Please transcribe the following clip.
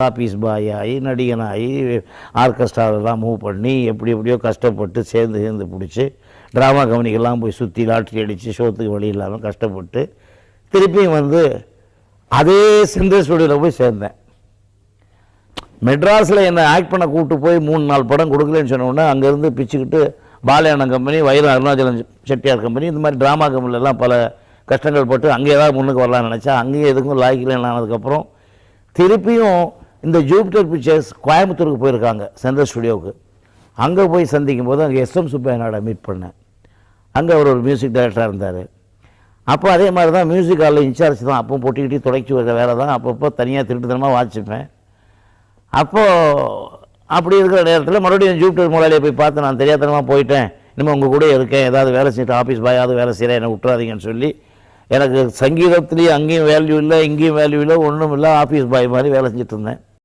Office boy ஆகி நடிகனாகி ஆர்கெஸ்ட்ராவெல்லாம் move பண்ணி எப்படியோ கஷ்டப்பட்டு சேர்ந்து பிடிச்சி ட்ராமா கம்பெனிக்கெல்லாம் போய் சுற்றி லாட்ரி அடித்து ஷோத்துக்கு வழி இல்லாமல் கஷ்டப்பட்டு திருப்பியும் வந்து அதே சென்ட்ரல் ஸ்டுடியோவில் போய் சேர்ந்தேன். மெட்ராஸில் என்னை ஆக்ட் பண்ண கூப்பிட்டு போய் 3-4 படம் கொடுக்கலன்னு சொன்னோன்னே அங்கேருந்து பிச்சுக்கிட்டு பாலையானம் கம்பெனி, வைரம் அருணாச்சலம் செட்டியார் கம்பெனி, இந்த மாதிரி ட்ராமா கம்பெனிலெல்லாம் பல கஷ்டங்கள் பட்டு அங்கே ஏதாவது முன்னுக்கு வரலான்னு நினச்சா அங்கேயும் எதுக்கும் லாய்க்கலன்னு ஆனதுக்கப்புறம் திருப்பியும் இந்த ஜூபிட்டர் பிக்சர்ஸ் கோயம்புத்தூருக்கு போயிருக்காங்க சென்ட்ரல் ஸ்டுடியோவுக்கு. அங்கே போய் சந்திக்கும் போது அங்கே எஸ்எம் சுப்பையனோட மீட் பண்ணேன். அங்கே அவர் ஒரு மியூசிக் டைரக்டராக இருந்தார். அப்போ அதே மாதிரி தான் மியூசிக் ஹாலில் இன்சார்ஜ் தான். அப்போ பொட்டிக்கிட்டி தொடக்கி வர வேலை தான். அப்பப்போ தனியாக திருட்டுத்தனமாக வாசிப்பேன். அப்போது அப்படி இருக்கிற நேரத்தில் மறுபடியும் ஜூபிட்டர் முதலாளியை போய் பார்த்து, நான் தெரியாதனமாக போயிட்டேன், இனிமேல் உங்கள் கூட இருக்கேன், ஏதாவது வேலை செஞ்சுட்டு ஆஃபீஸ் பாயாவது வேலை செய்கிறேன், என்னை விட்டுறாதீங்கன்னு சொல்லி, எனக்கு சங்கீதத்துலேயும் அங்கேயும் வேல்யூ இல்லை, இங்கேயும் வேல்யூ இல்லை, ஒன்றும் இல்லை, ஆஃபீஸ் பாய் மாதிரி வேலை செஞ்சுட்டு இருந்தேன்.